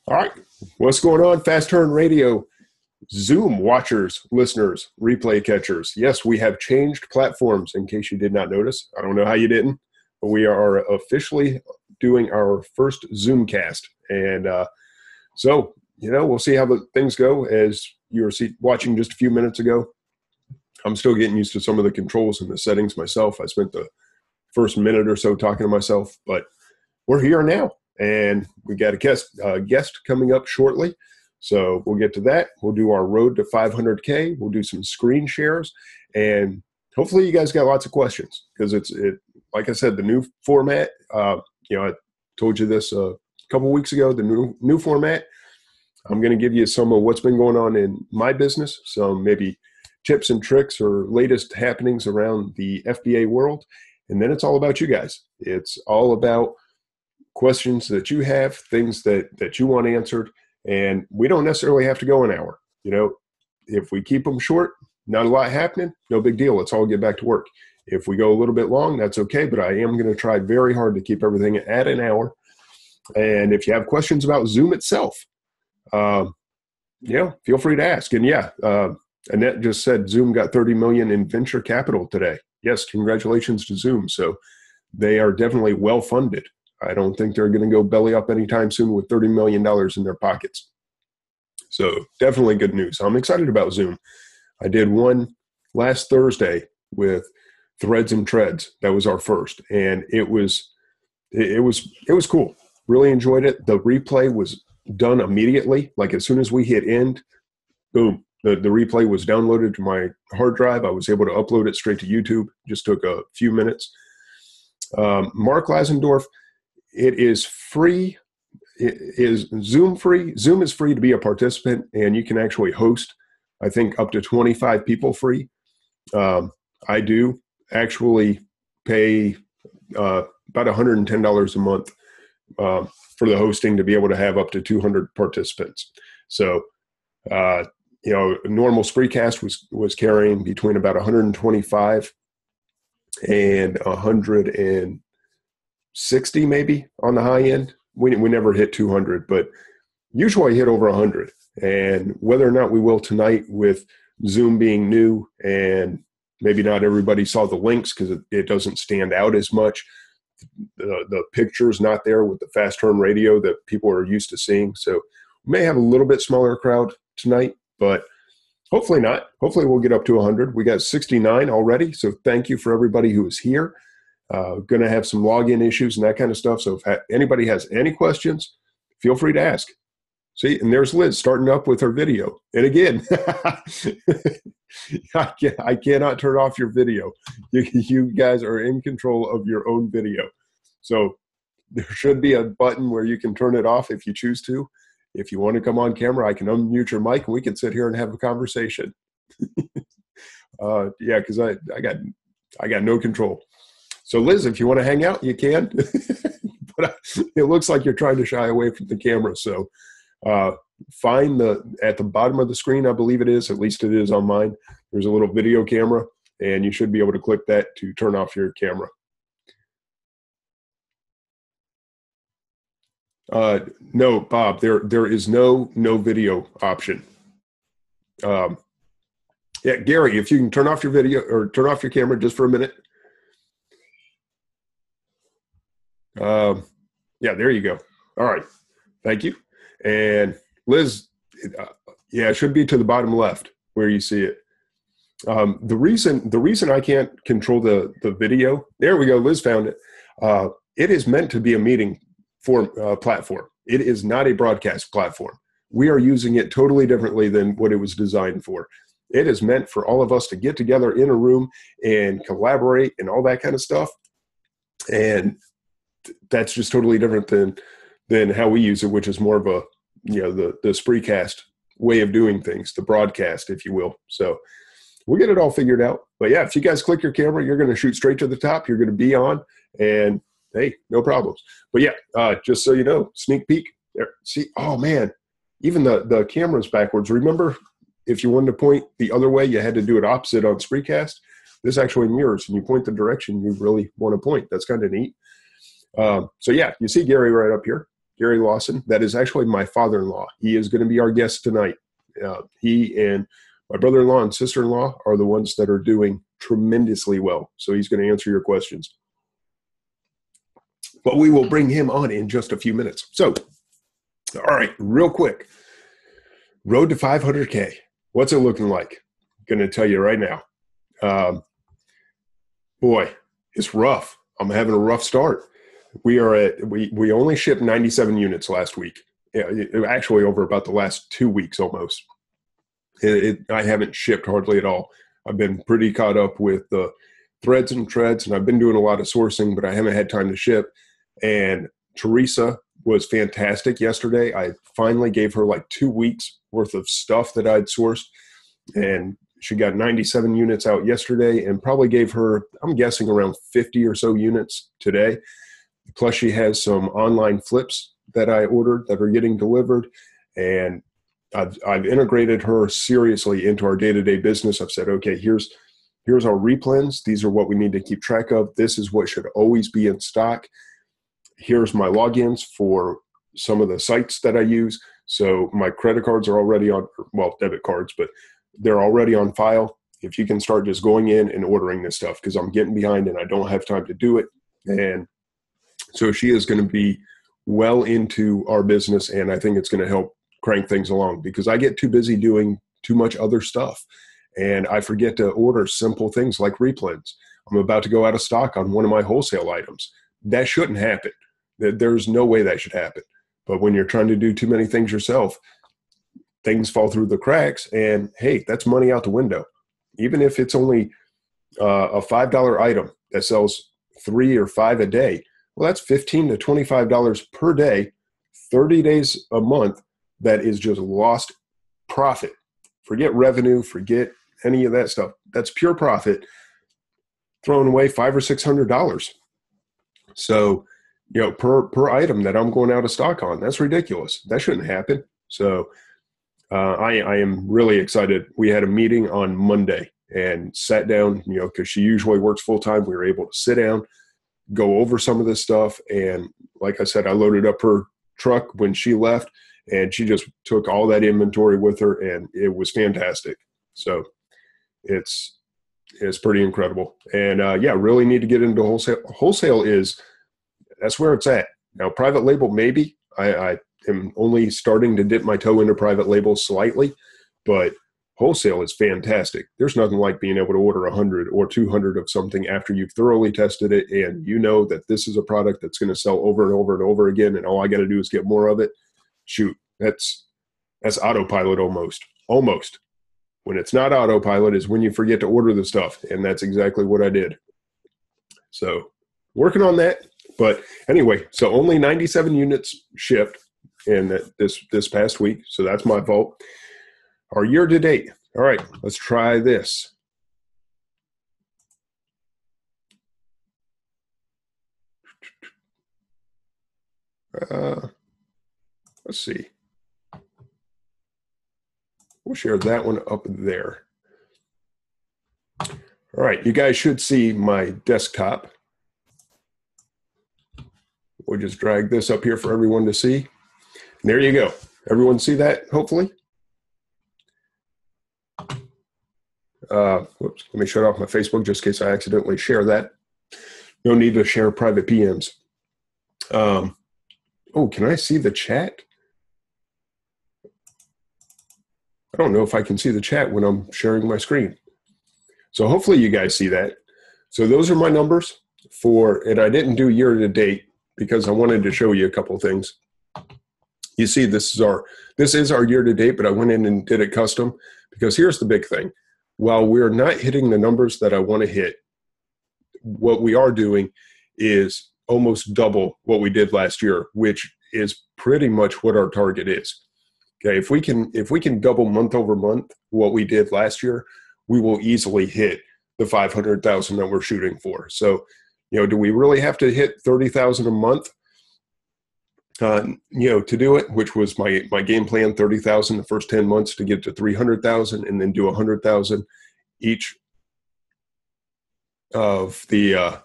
All right. What's going on, Fast Turn Radio? Zoom watchers, listeners, replay catchers. Yes, we have changed platforms in case you did not notice. I don't know how you didn't, but we are officially doing our first zoomcast. And we'll see how the things go. As you were watching just a few minutes ago, I'm still getting used to some of the controls and the settings myself. I spent the first minute or so talking to myself, but we're here now. And we got a guest coming up shortly. So we'll get to that. We'll do our road to 500K. We'll do some screen shares. And hopefully you guys got lots of questions because it's like I said, the new format, I told you this a couple weeks ago, the new format. I'm going to give you some of what's been going on in my business, some maybe tips and tricks or latest happenings around the FBA world. And then it's all about you guys. It's all about questions that you have, things that you want answered, and we don't necessarily have to go an hour. If we keep them short, not a lot happening, no big deal. Let's all get back to work. If we go a little bit long, that's okay, but I am going to try very hard to keep everything at an hour. And if you have questions about Zoom itself, feel free to ask. And Annette just said Zoom got 30 million in venture capital today. Yes, congratulations to Zoom. So they are definitely well funded. I don't think they're going to go belly up anytime soon with $30 million in their pockets. So definitely good news. I'm excited about Zoom. I did one last Thursday with Threads and Treads. That was our first. And it was cool. Really enjoyed it. The replay was done immediately. Like as soon as we hit end, boom, the replay was downloaded to my hard drive. I was able to upload it straight to YouTube. Just took a few minutes. Mark Lasendorf, it is free. It is Zoom free. Zoom is free to be a participant, and you can actually host, I think, up to 25 people free. I do actually pay about $110 a month for the hosting to be able to have up to 200 participants. So, a normal Spreecast was carrying between about 125 and 160 maybe on the high end. We never hit 200, but usually I hit over 100. And whether or not we will tonight with Zoom being new and maybe not everybody saw the links because it doesn't stand out as much. The picture's not there with the Fast Turn Radio that people are used to seeing. So we may have a little bit smaller crowd tonight, but hopefully not. Hopefully we'll get up to 100. We got 69 already. So thank you for everybody who is here. Going to have some login issues and that kind of stuff. So if anybody has any questions, feel free to ask. See, and there's Liz starting up with her video. And again, I cannot turn off your video. You guys are in control of your own video. So there should be a button where you can turn it off if you choose to. If you want to come on camera, I can unmute your mic and we can sit here and have a conversation. Because I got no control. So Liz, if you want to hang out, you can. But it looks like you're trying to shy away from the camera. So find at the bottom of the screen, I believe it is, at least it is on mine. There's a little video camera, and you should be able to click that to turn off your camera. No, Bob, there is no video option. Gary, if you can turn off your video or turn off your camera just for a minute. There you go. All right. Thank you. And Liz, it should be to the bottom left where you see it. The reason I can't control the video, there we go. Liz found it. It is meant to be a meeting platform. It is not a broadcast platform. We are using it totally differently than what it was designed for. It is meant for all of us to get together in a room and collaborate and all that kind of stuff. And that's just totally different than how we use it, which is more of a, the Spreecast way of doing things, the broadcast, if you will. So we'll get it all figured out. But if you guys click your camera, you're going to shoot straight to the top. You're going to be on, and hey, no problems. But just so you know, sneak peek there. See, oh man, even the camera's backwards. Remember, if you wanted to point the other way, you had to do it opposite on Spreecast. This actually mirrors, and you point the direction you really want to point. That's kind of neat. You see Gary right up here. Garry Lawson. That is actually my father-in-law. He is going to be our guest tonight. He and my brother-in-law and sister-in-law are the ones that are doing tremendously well. So he's going to answer your questions. But we will bring him on in just a few minutes. So, all right, real quick. Road to 500K. What's it looking like? Going to tell you right now. Boy, it's rough. I'm having a rough start. We only shipped 97 units last week. Actually, over about the last 2 weeks almost. I haven't shipped hardly at all. I've been pretty caught up with the threads and treads, and I've been doing a lot of sourcing, but I haven't had time to ship. And Teresa was fantastic yesterday. I finally gave her like 2 weeks worth of stuff that I'd sourced, and she got 97 units out yesterday and probably gave her, I'm guessing, around 50 or so units today. Plus she has some online flips that I ordered that are getting delivered, and I've integrated her seriously into our day-to-day business. I've said, okay, here's our replens. These are what we need to keep track of. This is what should always be in stock. Here's my logins for some of the sites that I use. So my credit cards are already on, well, debit cards, but they're already on file. If you can start just going in and ordering this stuff, because I'm getting behind and I don't have time to do it. And so she is going to be well into our business, and I think it's going to help crank things along, because I get too busy doing too much other stuff and I forget to order simple things like replens. I'm about to go out of stock on one of my wholesale items. That shouldn't happen. There's no way that should happen. But when you're trying to do too many things yourself, things fall through the cracks, and hey, that's money out the window. Even if it's only a $5 item that sells 3 or 5 a day, well, that's $15 to $25 per day, 30 days a month. That is just lost profit. Forget revenue, forget any of that stuff. That's pure profit, throwing away $500 or $600. So, per item that I'm going out of stock on, that's ridiculous. That shouldn't happen. So I am really excited. We had a meeting on Monday and sat down, because she usually works full time. We were able to sit down, go over some of this stuff. And like I said, I loaded up her truck when she left, and she just took all that inventory with her, and it was fantastic. So it's pretty incredible. And really need to get into wholesale. Wholesale that's where it's at. Now, private label, maybe. I am only starting to dip my toe into private label slightly, but wholesale is fantastic. There's nothing like being able to order 100 or 200 of something after you've thoroughly tested it, and you know that this is a product that's going to sell over and over and over again, and all I got to do is get more of it. Shoot, that's autopilot almost. When it's not autopilot is when you forget to order the stuff, and that's exactly what I did. So working on that. But anyway, so only 97 units shipped in this past week, so that's my fault. Our year to date. All right, let's try this. Let's see. We'll share that one up there. All right, you guys should see my desktop. We'll just drag this up here for everyone to see. And there you go. Everyone see that, hopefully? Whoops, let me shut off my Facebook just in case I accidentally share that. No need to share private PMs. Can I see the chat? I don't know if I can see the chat when I'm sharing my screen. So hopefully you guys see that. So those are my numbers and I didn't do year to date because I wanted to show you a couple of things. You see, this is our year to date, but I went in and did it custom because here's the big thing. While we're not hitting the numbers that I want to hit, what we are doing is almost double what we did last year, which is pretty much what our target is. Okay, if we can double month over month what we did last year, we will easily hit the 500,000 that we're shooting for. So, do we really have to hit 30,000 a month? To do it, which was my game plan, 30,000 the first 10 months to get to 300,000, and then do 100,000 each of the.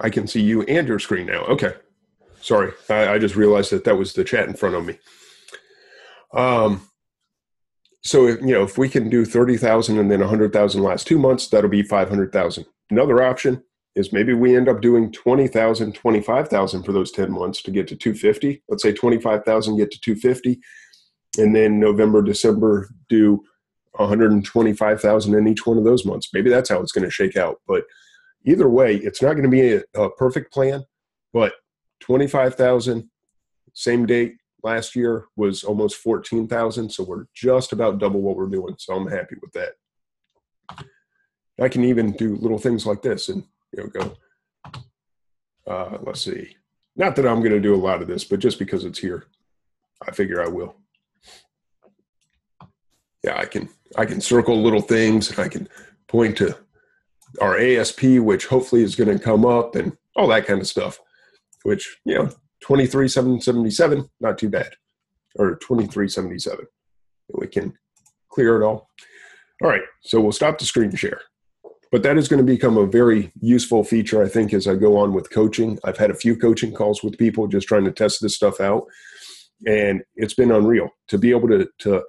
I can see you and your screen now. Okay. Sorry. I just realized that was the chat in front of me. So if we can do 30,000 and then 100,000 last 2 months, that'll be 500,000. Another option is maybe we end up doing 20,000, 25,000 for those 10 months to get to 250. Let's say 25,000 get to 250, and then November, December do 125,000 in each one of those months. Maybe that's how it's going to shake out. But either way, it's not going to be a perfect plan. But 25,000, same date last year was almost 14,000. So we're just about double what we're doing. So I'm happy with that. I can even do little things like this and go. Let's see. Not that I'm going to do a lot of this, but just because it's here, I figure I will. Yeah, I can circle little things, and I can point to our ASP, which hopefully is going to come up, and all that kind of stuff. Which 23,777, not too bad, or 2377. We can clear it all. All right, so we'll stop the screen share. But that is going to become a very useful feature, I think, as I go on with coaching. I've had a few coaching calls with people just trying to test this stuff out, and it's been unreal to be able to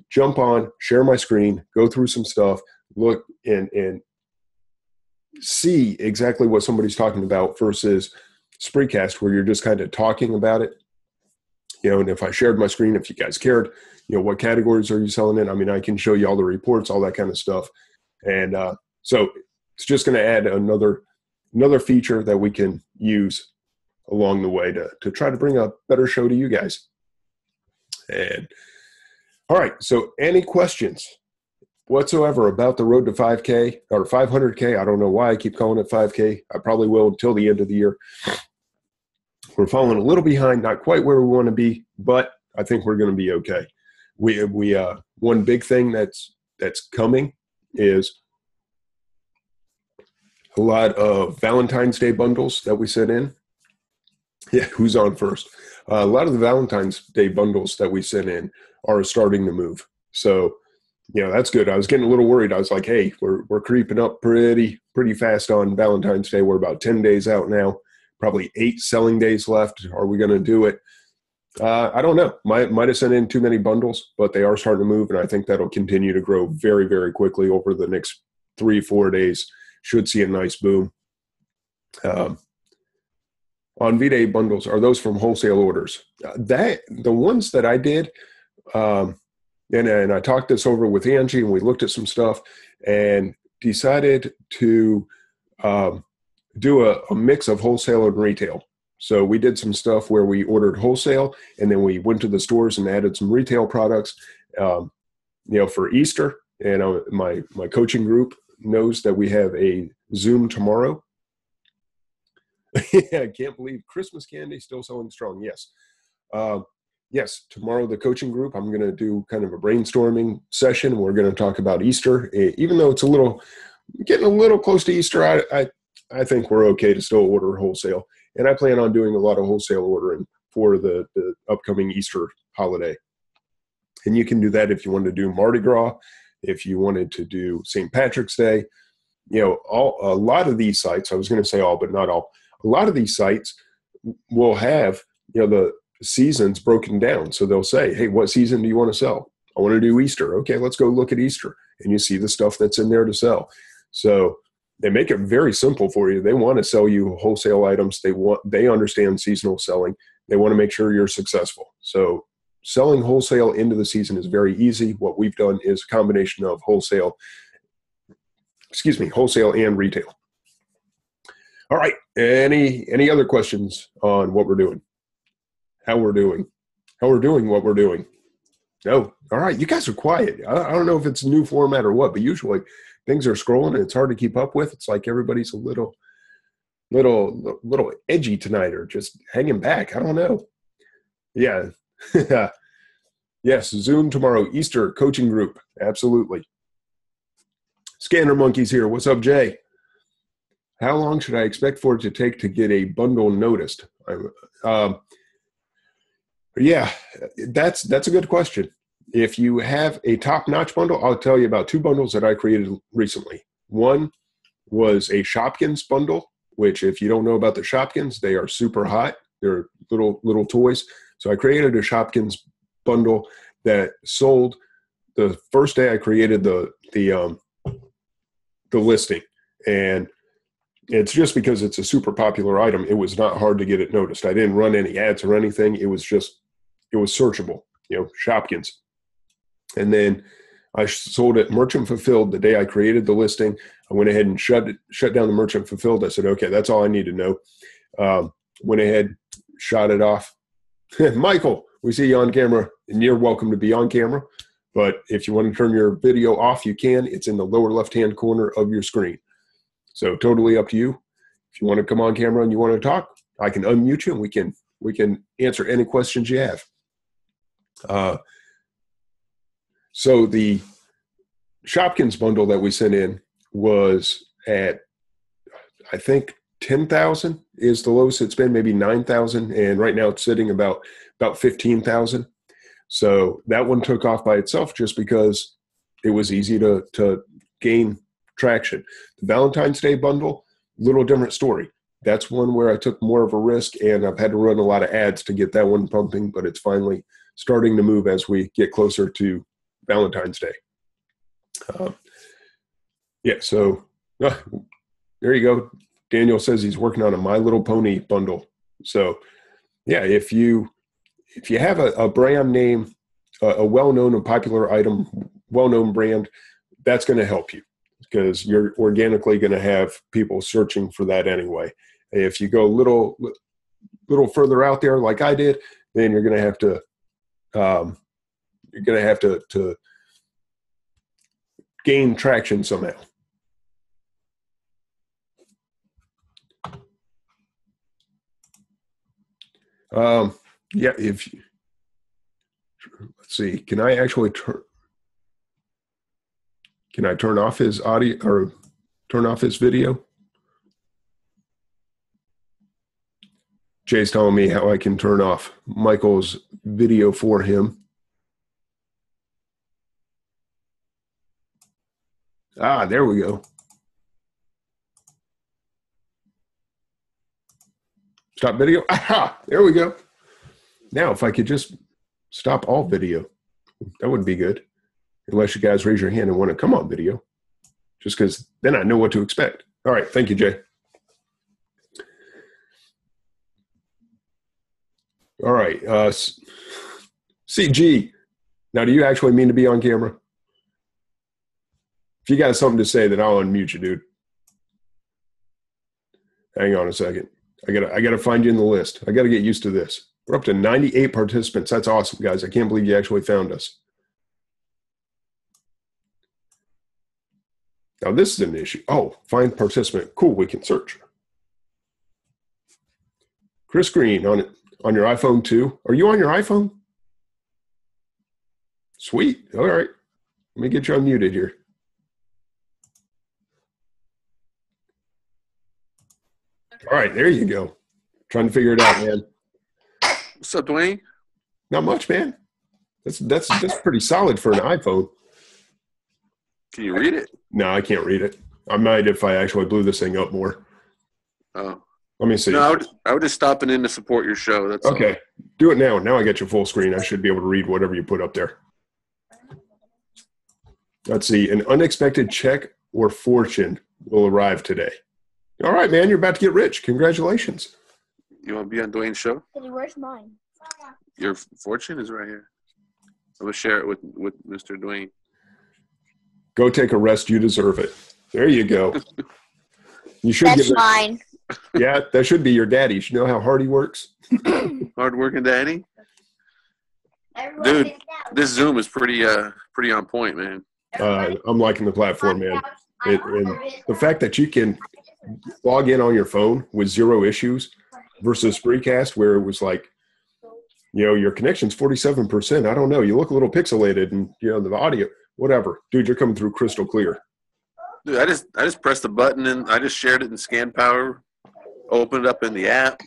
jump on, share my screen, go through some stuff, look and see exactly what somebody's talking about versus Spreecast, where you're just kind of talking about it. And if I shared my screen, if you guys cared, what categories are you selling in? I mean, I can show you all the reports, all that kind of stuff. And so it's just going to add another feature that we can use along the way to try to bring a better show to you guys. And all right, so any questions whatsoever about the road to 5K or 500K? I don't know why I keep calling it 5K. I probably will until the end of the year. We're falling a little behind, not quite where we want to be, but I think we're going to be okay. We one big thing that's coming is a lot of Valentine's Day bundles that we sent in. Yeah, who's on first? A lot of the Valentine's Day bundles that we sent in are starting to move. So, that's good. I was getting a little worried. I was like, hey, we're creeping up pretty fast on Valentine's Day. We're about 10 days out now, probably 8 selling days left. Are we going to do it? I don't know. Might have sent in too many bundles, but they are starting to move, and I think that'll continue to grow very, very quickly over the next 3-4 days. Should see a nice boom. On V-Day bundles, are those from wholesale orders? The ones that I did, and I talked this over with Angie, and we looked at some stuff and decided to do a mix of wholesale and retail. So we did some stuff where we ordered wholesale, and then we went to the stores and added some retail products, for Easter. And my coaching group knows that we have a Zoom tomorrow. Yeah, I can't believe Christmas candy still selling strong. Yes. Yes, tomorrow the coaching group, I'm going to do kind of a brainstorming session. We're going to talk about Easter. Even though it's getting a little close to Easter, I think we're okay to still order wholesale. And I plan on doing a lot of wholesale ordering for the upcoming Easter holiday. And you can do that if you want to do Mardi Gras, if you wanted to do St. Patrick's Day. A lot of these sites, I was going to say all, but not all. A lot of these sites will have, the seasons broken down. So they'll say, hey, what season do you want to sell? I want to do Easter. Okay, let's go look at Easter. And you see the stuff that's in there to sell. So they make it very simple for you. They want to sell you wholesale items. They understand seasonal selling. They want to make sure you're successful. So selling wholesale into the season is very easy. What we've done is a combination of wholesale and retail. All right. Any other questions on what we're doing? How we're doing? What we're doing? No. All right. You guys are quiet. I don't know if it's a new format or what, but usually things are scrolling and it's hard to keep up with. It's like everybody's a little edgy tonight or just hanging back. I don't know. Yeah. Yes. Zoom tomorrow. Easter coaching group. Absolutely. Scanner Monkeys here. What's up, Jay? How long should I expect for it to take to get a bundle noticed? Yeah, that's a good question. If you have a top-notch bundle, I'll tell you about 2 bundles that I created recently. One was a Shopkins bundle, which if you don't know about the Shopkins, they are super hot. They're little toys. So I created a Shopkins bundle that sold the first day I created the listing. And it's just because it's a super popular item. It was not hard to get it noticed. I didn't run any ads or anything. It was searchable, Shopkins. And then I sold it merchant fulfilled the day I created the listing. I went ahead and shut down the merchant fulfilled. I said, okay, that's all I need to know. Went ahead, shot it off. Michael, we see you on camera, and you're welcome to be on camera. But if you want to turn your video off, you can. It's in the lower left-hand corner of your screen. So totally up to you. If you want to come on camera and you want to talk, I can unmute you, and we can answer any questions you have. So the Shopkins bundle that we sent in was at, I think, 10,000 is the lowest it's been, maybe 9,000. And right now it's sitting about 15,000. So that one took off by itself just because it was easy to gain traction. The Valentine's Day bundle, little different story. That's one where I took more of a risk, and I've had to run a lot of ads to get that one pumping, but it's finally starting to move as we get closer to Valentine's Day. So there you go. Daniel says he's working on a My Little Pony bundle. So yeah, if you have a brand name, a well-known and popular item, well-known brand, that's going to help you because you're organically going to have people searching for that anyway. If you go a little further out there like I did, then you're going to have to gain traction somehow. Let's see, can I turn off his audio or turn off his video? Jay's telling me how I can turn off Michael's video for him. There we go. Stop video. There we go. Now, if I could just stop all video, that would be good. Unless you guys raise your hand and want to come on video. Just because then I know what to expect. All right. Thank you, Jay. All right. CG. Now, do you actually mean to be on camera? If you got something to say, then I'll unmute you, dude. Hang on a second. I gotta find you in the list. I gotta get used to this. We're up to 98 participants. That's awesome, guys. I can't believe you actually found us. Now this is an issue. Oh, find participant. Cool, we can search. Chris Green on your iPhone too. Are you on your iPhone? Sweet. All right. Let me get you unmuted here. All right, there you go. Trying to figure it out, man. What's up, Duane? Not much, man. That's pretty solid for an iPhone. Can you read it? No, I can't read it. I might if I actually blew this thing up more. Oh. Let me see. No, I would just stopping in to support your show. That's okay. All. Do it now. Now I got your full screen. I should be able to read whatever you put up there. Let's see. An unexpected check or fortune will arrive today. All right, man. You're about to get rich. Congratulations. You want to be on Duane's show? Where's mine? Your fortune is right here. I'm going to share it with Mr. Duane. Go take a rest. You deserve it. There you go. You should. That's mine. Yeah, that should be your daddy. You should know how hard he works. Hard-working daddy? Dude, this Zoom is pretty on point, man. I'm liking the platform, man. And the fact that you can log in on your phone with zero issues versus Spreecast where it was like, your connection's 47%. I don't know. You look a little pixelated and, the audio, whatever. Dude, you're coming through crystal clear. Dude, I just pressed the button and I just shared it in ScanPower, opened it up in the app,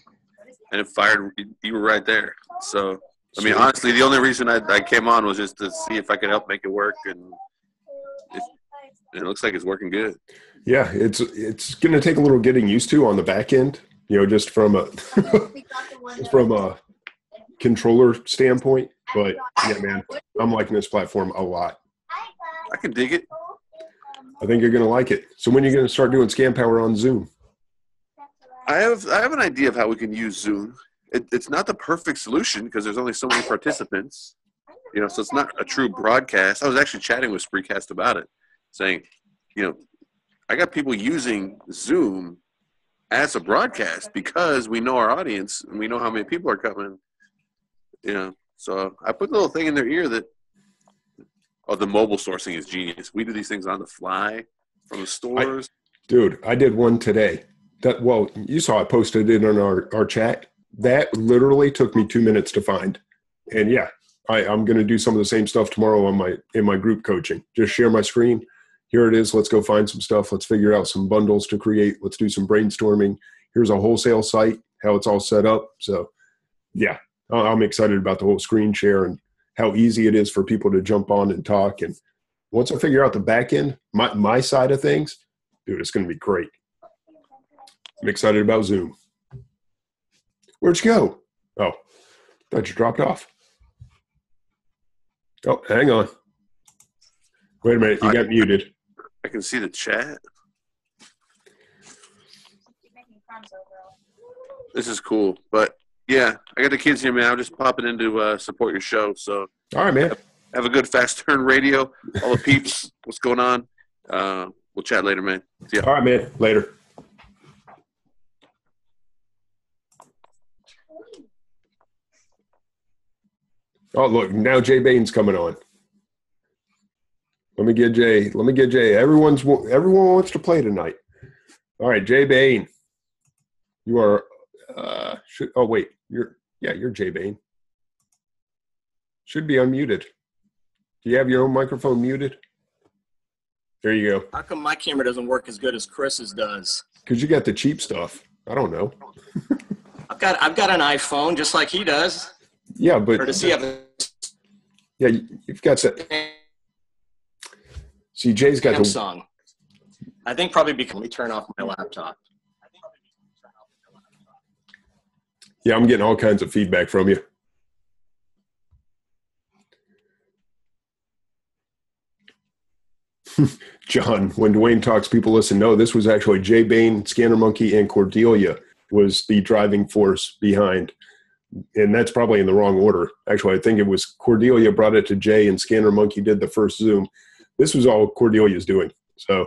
and it fired. You were right there. So, I mean, honestly, the only reason I came on was just to see if I could help make it work. And and it looks like it's working good. Yeah, it's going to take a little getting used to on the back end, just from a from a controller standpoint. But yeah, man, I'm liking this platform a lot. I can dig it. I think you're going to like it. So when are you going to start doing Scan Power on Zoom? I have an idea of how we can use Zoom. It's not the perfect solution because there's only so many participants, so it's not a true broadcast. I was actually chatting with Spreecast about it, saying, I got people using Zoom as a broadcast because we know our audience and we know how many people are coming, So I put a little thing in their ear that, the mobile sourcing is genius. We do these things on the fly from the stores. Dude, I did one today. You saw I posted it on our chat. That literally took me 2 minutes to find. And yeah, I'm going to do some of the same stuff tomorrow in my group coaching. Just share my screen. Here it is. Let's go find some stuff. Let's figure out some bundles to create. Let's do some brainstorming. Here's a wholesale site, how it's all set up. So yeah, I'm excited about the whole screen share and how easy it is for people to jump on and talk. And once I figure out the back end, my side of things, dude, it's going to be great. I'm excited about Zoom. Where'd you go? Oh, thought you dropped off. Oh, hang on. Wait a minute. You got muted. I can see the chat. This is cool. But, yeah, I got the kids here, man. I'm just popping in to support your show. So, all right, man. Have a good Fast Turn Radio. All the peeps, what's going on? We'll chat later, man. See ya. All right, man. Later. Oh, look, now Jay Bain's coming on. Let me get Jay. Everyone wants to play tonight. All right, Jay Bain. You are you're Jay Bain. Should be unmuted. Do you have your own microphone muted? There you go. How come my camera doesn't work as good as Chris's does? Because you got the cheap stuff. I don't know. I've got an iPhone just like he does. Yeah, but or does he have you've got that. See, Jay's got Samsung. I think probably because let me turn off my laptop. Yeah, I'm getting all kinds of feedback from you. John, when Duane talks, people listen. No, this was actually Jay Bain, Scanner Monkey, and Cordelia was the driving force behind. And that's probably in the wrong order. Actually, I think it was Cordelia brought it to Jay and Scanner Monkey did the first Zoom. This was all Cordelia's doing. So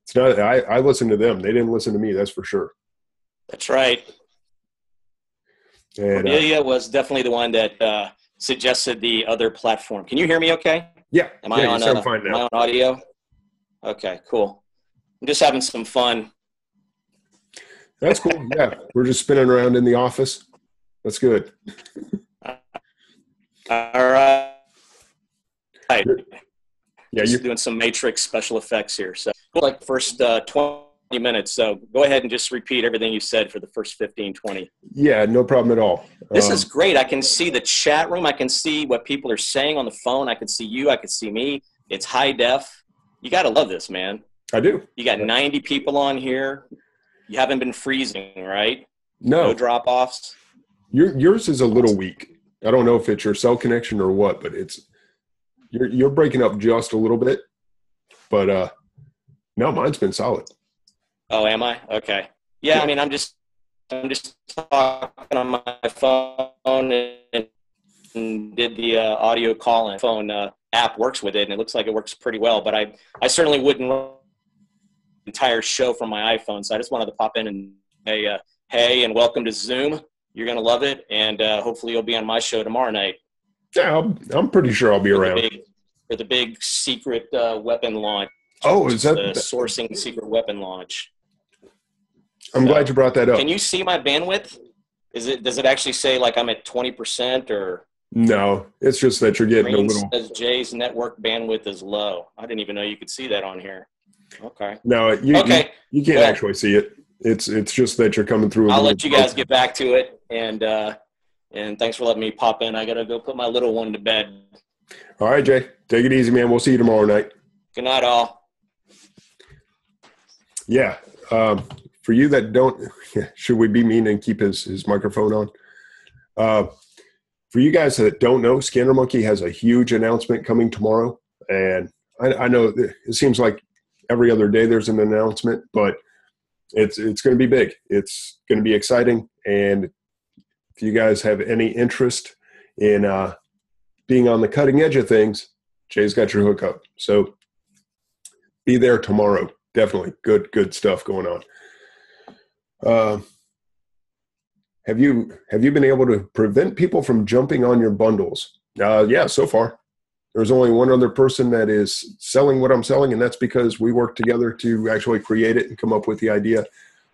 it's not, I listened to them. They didn't listen to me. That's for sure. That's right. And, Cordelia was definitely the one that suggested the other platform. Can you hear me okay? Yeah. Am I on audio? Okay, cool. I'm just having some fun. That's cool. Yeah. We're just spinning around in the office. That's good. All right. Yeah, you're doing some Matrix special effects here. So like first 20 minutes. So go ahead and just repeat everything you said for the first 15, 20. Yeah, no problem at all. This is great. I can see the chat room. I can see what people are saying on the phone. I can see you. I can see me. It's high def. You got to love this, man. I do. You got 90 people on here. You haven't been freezing, right? No drop-offs? Yours is a little weak. I don't know if it's your cell connection or what, but you're breaking up just a little bit. But no, mine's been solid. Oh, am I? Okay. Yeah, I mean, I'm just talking on my phone and did the audio call and phone app works with it, and it looks like it works pretty well. But I certainly wouldn't run the entire show from my iPhone, so I just wanted to pop in and say, hey, and welcome to Zoom. You're going to love it, and hopefully you'll be on my show tomorrow night. Yeah, I'm pretty sure I'll be around. For the big secret weapon launch. Oh, is that the sourcing secret weapon launch? I'm glad you brought that up. Can you see my bandwidth? Does it actually say like I'm at 20% or? No, it's just that you're getting a little. Says Jay's network bandwidth is low. I didn't even know you could see that on here. Okay. No, you can't actually see it. It's just that you're coming through. I'll let you guys get back to it, and thanks for letting me pop in. I gotta go put my little one to bed. All right, Jay. Take it easy, man. We'll see you tomorrow night. Good night, all. Yeah. For you that don't, should we be mean and keep his microphone on? For you guys that don't know, Scanner Monkey has a huge announcement coming tomorrow. And I know it seems like every other day there's an announcement, but it's going to be big. It's going to be exciting. And if you guys have any interest in being on the cutting edge of things, Jay's got your hookup. So be there tomorrow. Definitely good stuff going on. Have you been able to prevent people from jumping on your bundles? Yeah, so far. There's only one other person that is selling what I'm selling, and that's because we worked together to actually create it and come up with the idea.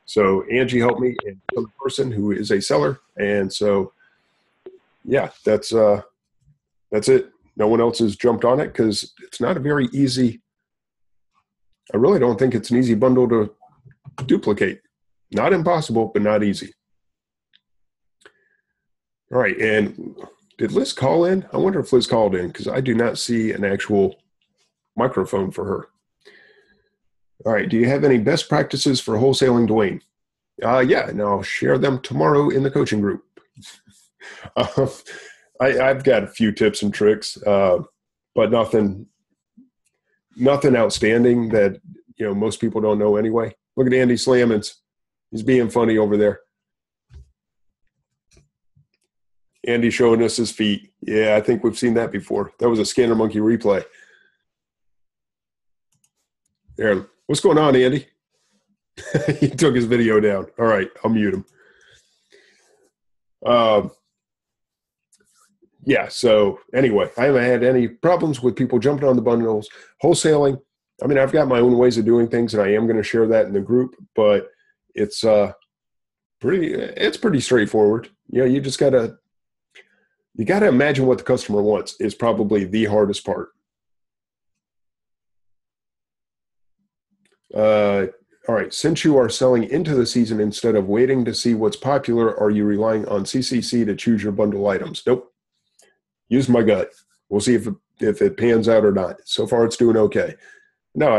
So Angie helped me, and another person who is a seller. And so, yeah, that's it. No one else has jumped on it because it's not a very easy. I really don't think it's an easy bundle to duplicate. Not impossible, but not easy. All right, and did Liz call in? I wonder if Liz called in because I do not see an actual microphone for her. All right, do you have any best practices for wholesaling, Duane? Yeah, and I'll share them tomorrow in the coaching group. I've got a few tips and tricks, but nothing outstanding that most people don't know anyway. Look at Andy Slammons. He's being funny over there. Andy showing us his feet. Yeah, I think we've seen that before. That was a Scanner Monkey replay. There. What's going on, Andy? He took his video down. All right, I'll mute him. Yeah, so anyway, I haven't had any problems with people jumping on the bundles. Wholesaling, I mean, I've got my own ways of doing things, and I am going to share that in the group, but it's pretty straightforward. You just got to imagine what the customer wants is probably the hardest part. All right, since you are selling into the season instead of waiting to see what's popular, are you relying on CCC to choose your bundle items? Nope. Use my gut. We'll see if it pans out or not. So far, it's doing okay. No,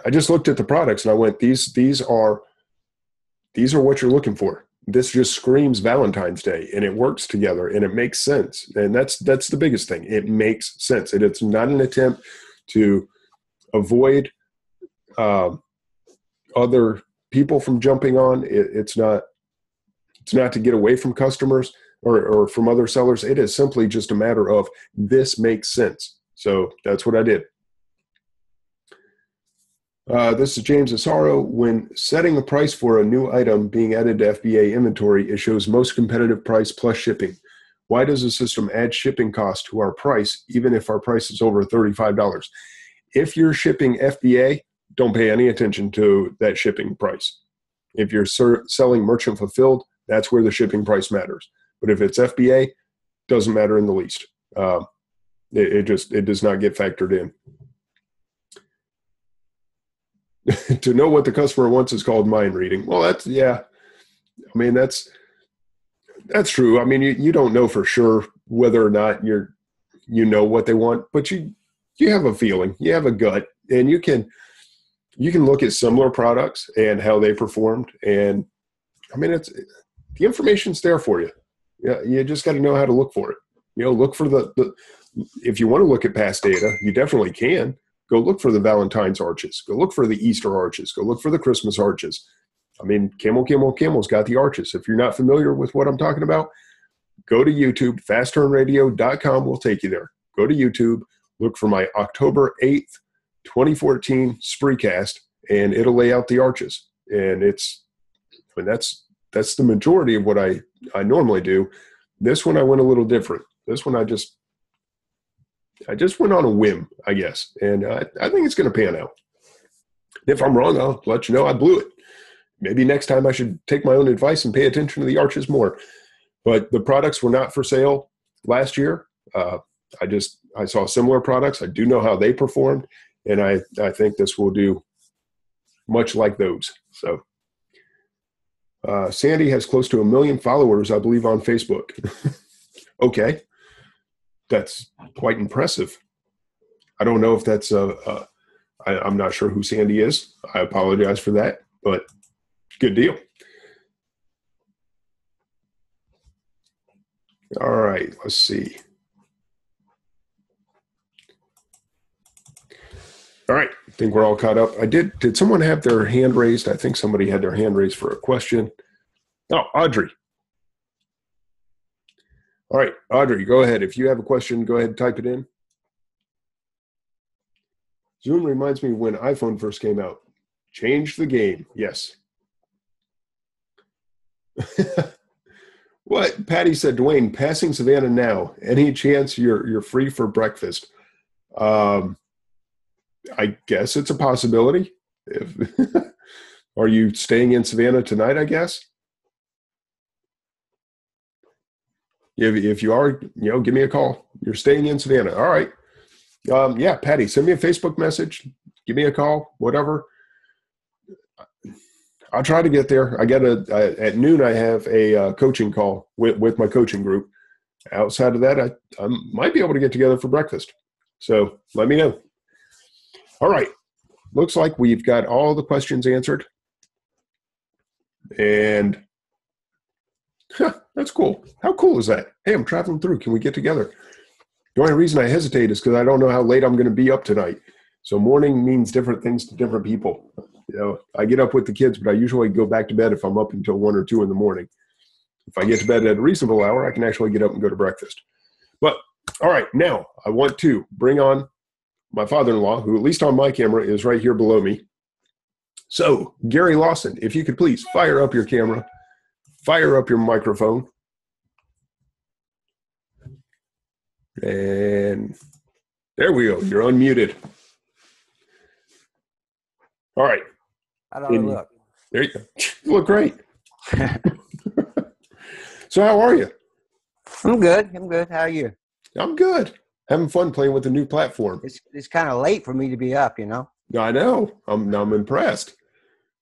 I just looked at the products and I went, these are what you're looking for. This just screams Valentine's Day, and it works together, and it makes sense. And that's the biggest thing. It makes sense. And it's not an attempt to avoid other people from jumping on. It's not to get away from customers or from other sellers. It is simply just a matter of this makes sense. So that's what I did. This is James Asaro. When setting a price for a new item being added to FBA inventory, it shows most competitive price plus shipping. Why does the system add shipping cost to our price, even if our price is over $35? If you're shipping FBA, don't pay any attention to that shipping price. If you're selling merchant fulfilled, that's where the shipping price matters. But if it's FBA, doesn't matter in the least. It does not get factored in. To know what the customer wants is called mind reading. Well, that's true. I mean, you don't know for sure whether or not you know what they want, but you have a feeling, you have a gut, and you can look at similar products and how they performed. And I mean, the information's there for you. Yeah, you just got to know how to look for it. Look for the if you want to look at past data, you definitely can. Go look for the Valentine's arches. Go look for the Easter arches. Go look for the Christmas arches. I mean, Camel's got the arches. If you're not familiar with what I'm talking about, go to YouTube. FastTurnRadio.com will take you there. Go to YouTube. Look for my October 8th, 2014 Spreecast, and it'll lay out the arches. And that's the majority of what I normally do. This one I went a little different. This one I just went on a whim, I guess. And I think it's going to pan out. If I'm wrong, I'll let you know I blew it. Maybe next time I should take my own advice and pay attention to the arches more. But the products were not for sale last year. I saw similar products. I do know how they performed. And I think this will do much like those. So Sandy has close to 1 million followers, I believe, on Facebook. Okay. That's quite impressive. I don't know if that's I I'm not sure who Sandy is. I apologize for that, but good deal. All right, let's see. All right, I think we're all caught up. Did someone have their hand raised? I think somebody had their hand raised for a question. Oh, Audrey. All right, Audrey, go ahead. If you have a question, go ahead and type it in. Zoom reminds me when iPhone first came out. Changed the game, yes. What? Patty said, Duane, passing Savannah now. Any chance you're free for breakfast? I guess it's a possibility. Are you staying in Savannah tonight, I guess? If you are, give me a call. You're staying in Savannah. All right. Yeah, Patty, send me a Facebook message. Give me a call, whatever. I'll try to get there. At noon, I have a coaching call with my coaching group. Outside of that, I might be able to get together for breakfast. So let me know. All right. Looks like we've got all the questions answered. And that's cool. How cool is that? Hey, I'm traveling through. Can we get together? The only reason I hesitate is because I don't know how late I'm going to be up tonight. So morning means different things to different people. I get up with the kids, but I usually go back to bed if I'm up until 1 or 2 in the morning. If I get to bed at a reasonable hour, I can actually get up and go to breakfast. But all right, now I want to bring on my father-in-law, who at least on my camera is right here below me. So Garry Lawson, if you could please fire up your camera, fire up your microphone. And there we go. You're unmuted. All right. How do I look? There you go. You look great. So how are you? I'm good. How are you? I'm good. Having fun playing with the new platform. It's kind of late for me to be up, I know. I'm impressed.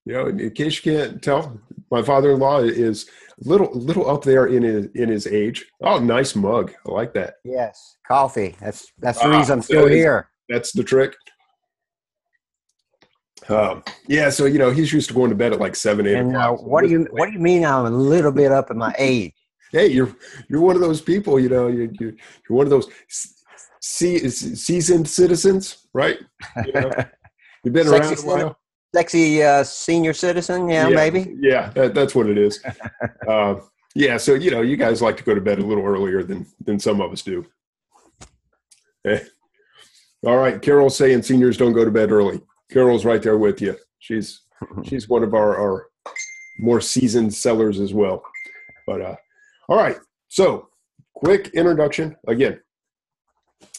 In case you can't tell, my father-in-law is little up there in his age. Oh, nice mug. I like that. Yes, coffee. That's the reason I'm still here. That's the trick. Yeah, so he's used to going to bed at like 7, 8 o'clock. What do you mean I'm a little bit up in my age? Hey, you're one of those people. You're one of those seasoned citizens, right? You've been around a while. Sexy senior citizen, yeah, maybe. Yeah, that's what it is. Yeah, so you guys like to go to bed a little earlier than some of us do. All right, Carol's saying seniors don't go to bed early. Carol's right there with you. She's one of our more seasoned sellers as well. But all right, so quick introduction again.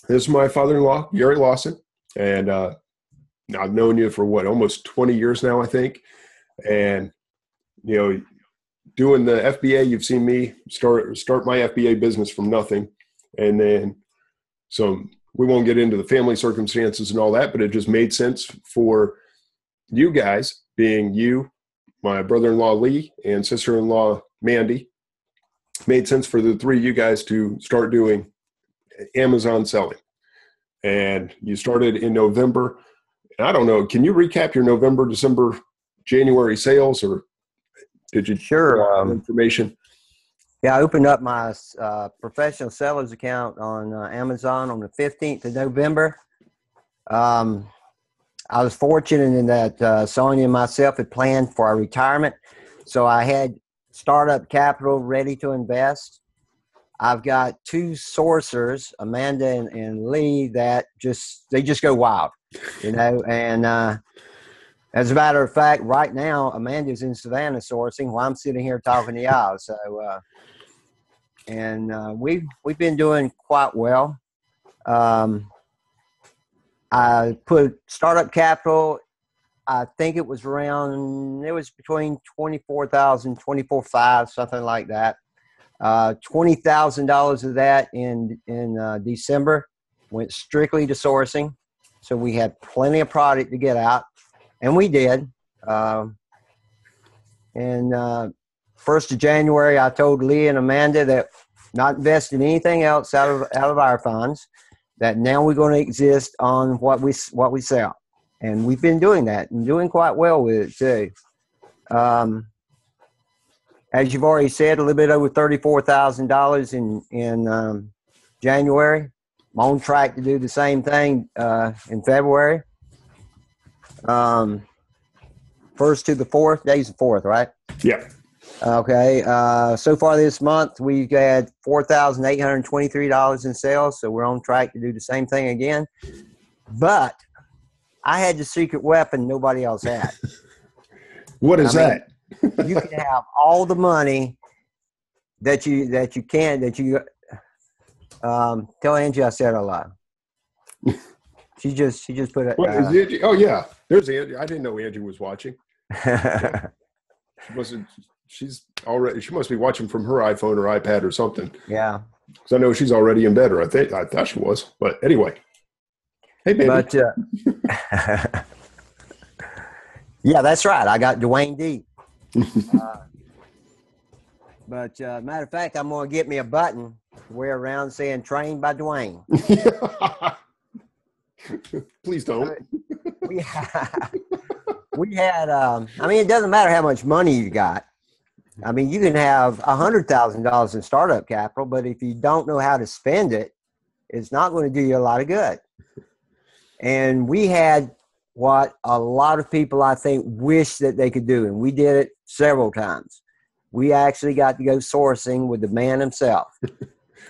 This is my father-in-law, Garry Lawson, and I've known you for almost 20 years now, I think. And doing the FBA, you've seen me start my FBA business from nothing, and then we won't get into the family circumstances and all that, but it just made sense for you guys, being you, my brother-in-law Lee, and sister-in-law Mandy, made sense for the three of you guys to start doing Amazon selling. And you started in November. I don't know. Can you recap your November, December, January sales, or did you sure information? Yeah, I opened up my professional seller's account on Amazon on the 15th of November. I was fortunate in that Sonia and myself had planned for our retirement, so I had startup capital ready to invest. I've got 2 sourcers, Amanda and Lee, that they just go wild, and as a matter of fact, right now, Amanda's in Savannah sourcing while I'm sitting here talking to y'all. So, we've been doing quite well. I put startup capital. I think it was between $24,000, $24,500, something like that. $20,000 of that in December went strictly to sourcing. So we had plenty of product to get out. And we did. And 1st of January, I told Lee and Amanda that not invest in anything else out of our funds, that now we're going to exist on what we sell. And we've been doing that and doing quite well with it too. As you've already said, a little bit over $34,000 in January. I'm on track to do the same thing in February. First to the fourth, day's the fourth, right? Yeah. Okay. So far this month, we've had $4,823 in sales, so we're on track to do the same thing again. But I had the secret weapon nobody else had. What is that? You can have all the money that you tell Angie I said hello. She just put it. What is Angie? Oh yeah, there's Angie. I didn't know Angie was watching. She must be watching from her iPhone or iPad or something. Yeah. Because I know she's already in bed, or I thought she was. But anyway. Hey, baby. But yeah, that's right. I got Duane D. But matter of fact, I'm going to get me a button to wear around saying "Trained by Duane." Please don't. We had. I mean, it doesn't matter how much money you got. I mean, you can have $100,000 in startup capital, but if you don't know how to spend it, it's not going to do you a lot of good. And we had what a lot of people, I think, wish that they could do, and we did it several times. We actually got to go sourcing with the man himself.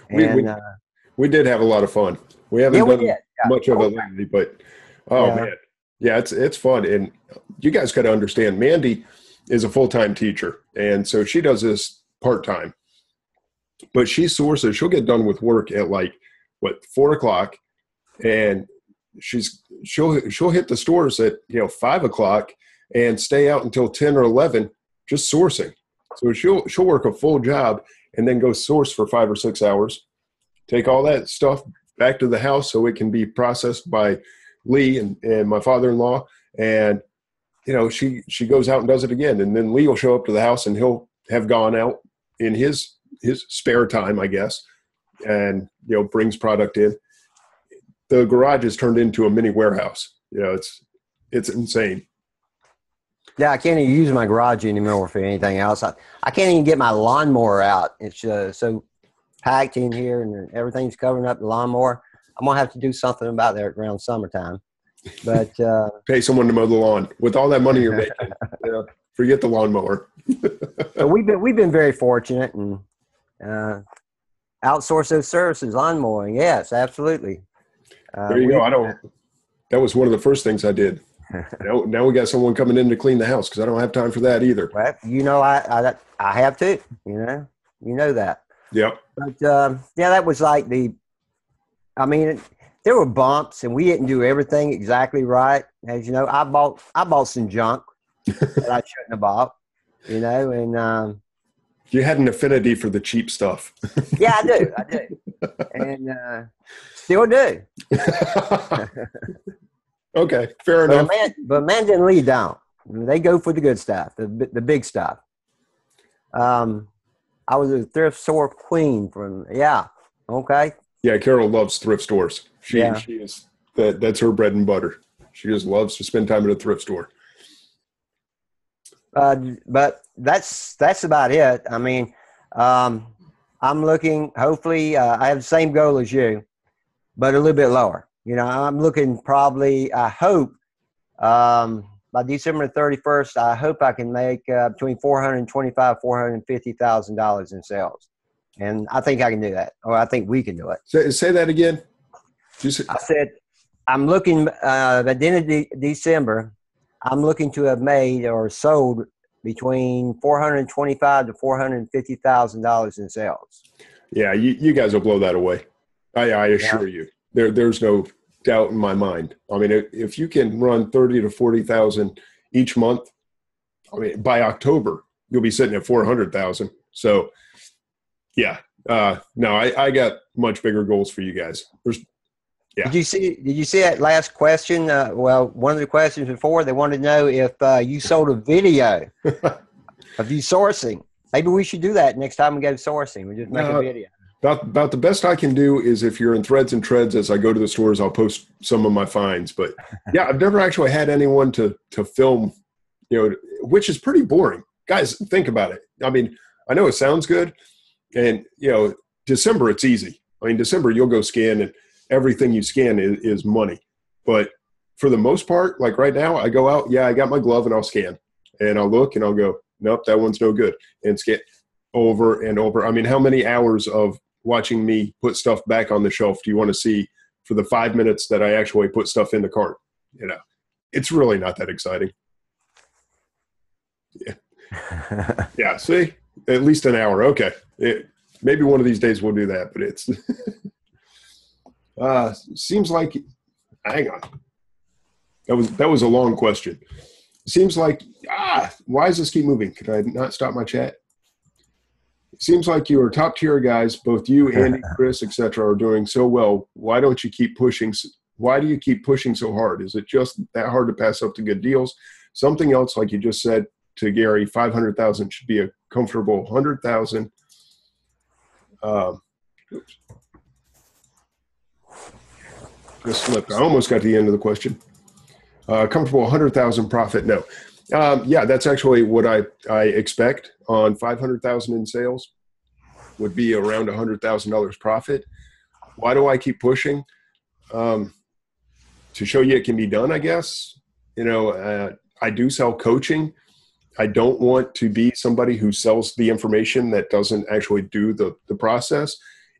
We did have a lot of fun. We haven't done much of it lately, but man, yeah, it's fun. And you guys got to understand, Mandy is a full-time teacher, and so she does this part-time. But she sources. She'll get done with work at 4:00, and she'll hit the stores at 5:00 and stay out until 10 or 11 just sourcing. So she'll work a full job and then go source for 5 or 6 hours, take all that stuff back to the house so it can be processed by Lee and my father-in-law, and she goes out and does it again, and then Lee will show up to the house and he'll have gone out in his spare time, I guess, and brings product in. The garage is turned into a mini warehouse. It's insane. Yeah, I can't even use my garage anymore for anything else. I can't even get my lawnmower out. It's so packed in here, and everything's covering up the lawnmower. I'm gonna have to do something about that around summertime. But pay someone to mow the lawn with all that money you're making. Forget the lawnmower. So we've been very fortunate and outsource those services, lawn mowing. Yes, absolutely. There you go. That was one of the first things I did. Now we got someone coming in to clean the house because I don't have time for that either. Well, I have to. You know that. Yep. But that was like there were bumps, and we didn't do everything exactly right. As you know, I bought some junk that I shouldn't have bought. And you had an affinity for the cheap stuff. Yeah, I do, and still do. Okay, fair enough. But Amanda and Lee don't. They go for the good stuff, the big stuff. I was a thrift store queen okay. Yeah, Carol loves thrift stores. She is that's her bread and butter. She just loves to spend time at a thrift store. But that's about it. I mean, I'm looking. Hopefully, I have the same goal as you, but a little bit lower. I'm looking probably. I hope by December 31st, I hope I can make between $425,000-$450,000 in sales, and I think I can do that, or I think we can do it. Say that again. I said I'm looking at the end of December. I'm looking to have made or sold between $425,000 to $450,000 in sales. Yeah, you guys will blow that away. I assure you. There's no doubt in my mind. I mean, if you can run 30 to 40,000 each month, I mean, by October you'll be sitting at 400,000. So, yeah, no, I got much bigger goals for you guys. Yeah. Did you see that last question? One of the questions before, they wanted to know if you sold a video of you sourcing. Maybe we should do that next time we go sourcing. We just make a video. About the best I can do is if you're in Threads and Treads, as I go to the stores, I'll post some of my finds. But yeah, I've never actually had anyone to film, which is pretty boring. Guys, think about it. I mean, I know it sounds good, and December it's easy. I mean, December you'll go scan, and everything you scan is money. But for the most part, like right now, I go out, I got my glove, and I'll scan, and I'll look, and I'll go, nope, that one's no good, and scan over and over. I mean, how many hours of watching me put stuff back on the shelf do you want to see for the 5 minutes that I actually put stuff in the cart? It's really not that exciting. Yeah. Yeah. See, at least an hour. Okay. Maybe one of these days we'll do that, but it's, seems like, hang on. That was a long question. Seems like, why does this keep moving? Could I not stop my chat? Seems like you are top tier guys, both you, Andy, Chris, etc., are doing so well. Why don't you keep pushing? Why do you keep pushing so hard? Is it just that hard to pass up to good deals? Something else, like you just said to Gary, 500,000 should be a comfortable 100,000. Just slipped. I almost got to the end of the question. Comfortable 100,000 profit? No. Yeah, that's actually what I expect on 500,000 in sales would be around $100,000 profit. Why do I keep pushing? To show you it can be done, I guess. I do sell coaching. I don't want to be somebody who sells the information that doesn't actually do the process.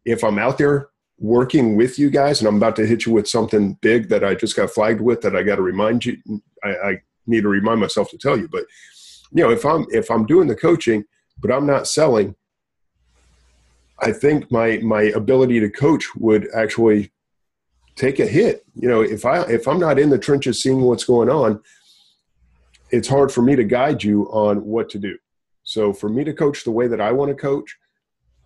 If I'm out there working with you guys and I'm about to hit you with something big that I just got flagged with that I got to remind you, I need to remind myself to tell you. But if I'm doing the coaching but I'm not selling, I think my ability to coach would actually take a hit. If I'm not in the trenches seeing what's going on, it's hard for me to guide you on what to do. So for me to coach the way that I want to coach,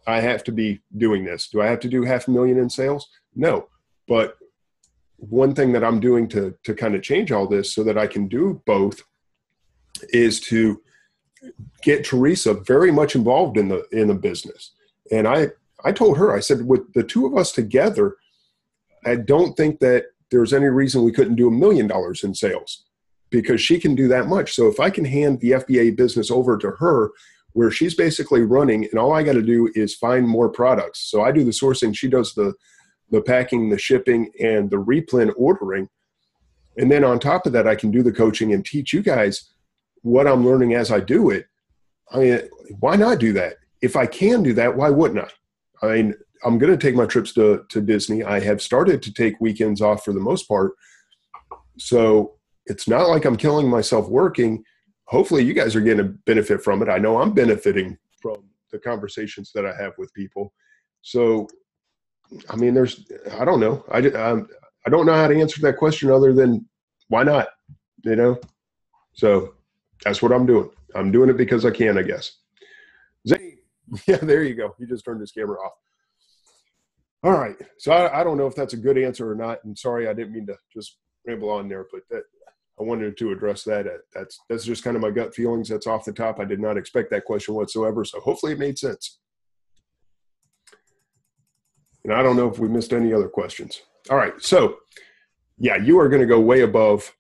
I have to be doing this. Do I have to do $500,000 in sales? No. But one thing that I'm doing to kind of change all this so that I can do both is to get Teresa very much involved in the business. And I told her, I said, with the two of us together, I don't think that there's any reason we couldn't do $1 million in sales, because she can do that much. So if I can hand the FBA business over to her, where she's basically running, and all I got to do is find more products. So I do the sourcing, she does the packing, the shipping, and the replen ordering. And then on top of that, I can do the coaching and teach you guys what I'm learning as I do it. I mean, why not do that? If I can do that, why wouldn't I? I mean, I'm going to take my trips to Disney. I have started to take weekends off for the most part. So it's not like I'm killing myself working. Hopefully you guys are getting a benefit from it. I know I'm benefiting from the conversations that I have with people. So, I mean, I don't know. I don't know how to answer that question other than why not, So that's what I'm doing. I'm doing it because I can, I guess. Zane, yeah, there you go. He just turned his camera off. All right. So I don't know if that's a good answer or not. And sorry, I didn't mean to just ramble on there, but I wanted to address that. That's just kind of my gut feelings. That's off the top. I did not expect that question whatsoever. So hopefully it made sense. And I don't know if we missed any other questions. All right. So yeah, you are going to go way above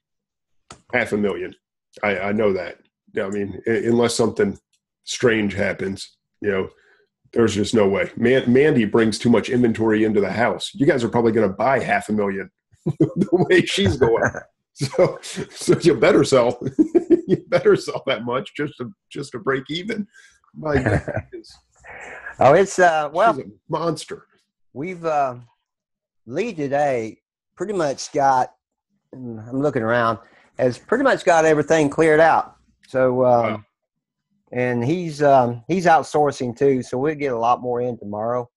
$500,000. I know that. I mean, unless something strange happens, there's just no way. Mandy brings too much inventory into the house. You guys are probably going to buy $500,000 the way she's going. So you better sell. You better sell that much just to break even. My goodness. Oh, it's she's a monster. We've Lee today pretty much got. I'm looking around. Has pretty much got everything cleared out. So, Wow. And he's outsourcing too. So we'll get a lot more in tomorrow.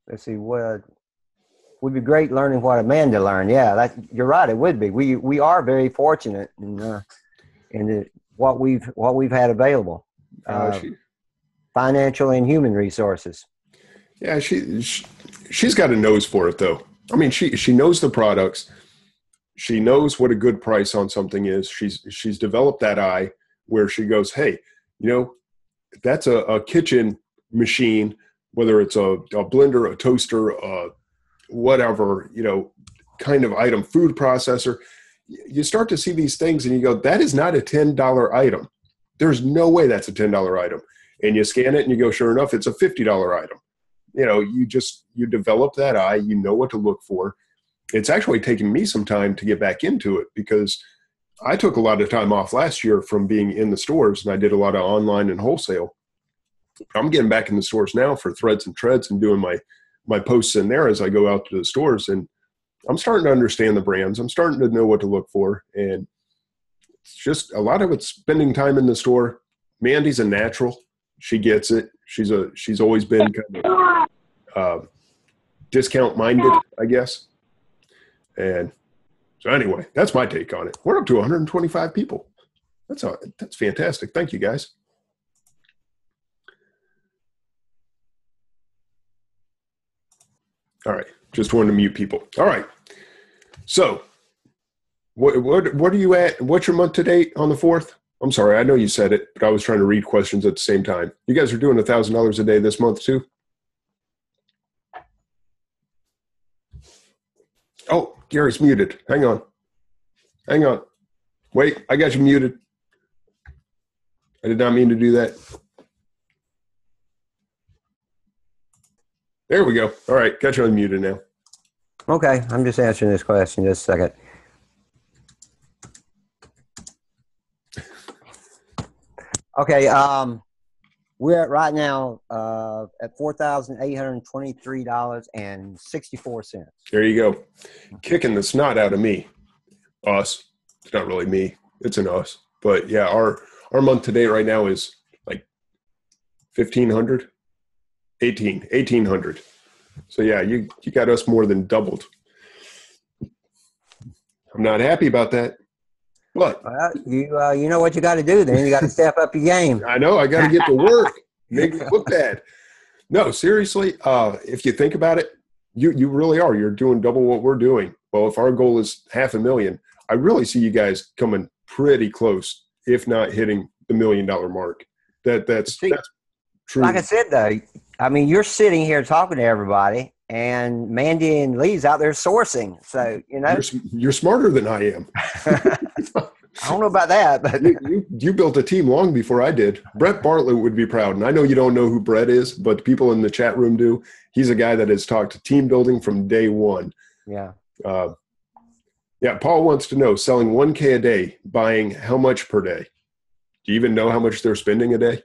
Let's see what. Would be great learning what Amanda learned. Yeah, you're right. It would be. We are very fortunate in what we've had available, financial and human resources. Yeah, she's got a nose for it though. I mean, she knows the products. She knows what a good price on something is. She's developed that eye where she goes, hey, that's a kitchen machine, whether it's a blender, a toaster, whatever, kind of item, food processor. You start to see these things and you go, that is not a $10 item. There's no way that's a $10 item. And you scan it and you go, sure enough, it's a $50 item. You develop that eye, you know what to look for. It's actually taken me some time to get back into it because I took a lot of time off last year from being in the stores, and I did a lot of online and wholesale. I'm getting back in the stores now for threads and treads and doing my posts in there as I go out to the stores. And I'm starting to understand the brands. I'm starting to know what to look for. And it's just a lot of it's spending time in the store. Mandy's a natural. She gets it. She's always been kind of discount minded, I guess. And so anyway, that's my take on it. We're up to 125 people. That's fantastic. Thank you, guys. All right. Just wanted to mute people. All right. So what are you at? What's your month to date on the 4th? I'm sorry. I know you said it, but I was trying to read questions at the same time. You guys are doing $1,000 a day this month too? Oh, Gary's muted. Hang on. Wait, I got you muted. I did not mean to do that. There we go. All right, got you unmuted now. Okay, I'm just answering this question just a second. Okay, we're at right now at $4,823.64. There you go. Kicking the snot out of me. Us. It's not really me. It's an us. But yeah, our month to date right now is like 1,500, 1,800. So yeah, you got us more than doubled. I'm not happy about that. But you know what you got to do then. You got to step up your game. I know. I got to get to work. Make me look bad. No, seriously, if you think about it, you really are. You're doing double what we're doing. Well, if our goal is 500,000, I really see you guys coming pretty close, if not hitting the $1 million mark. That's true. Like I said, though, I mean, you're sitting here talking to everybody, and Mandy and Lee's out there sourcing. So, You're smarter than I am. I don't know about that, but you built a team long before I did. Brett Bartlett would be proud. And I know you don't know who Brett is, but the people in the chat room do. He's a guy that has talked to team building from day one. Yeah. Yeah. Paul wants to know, selling 1K a day, buying how much per day? Do you even know how much they're spending a day?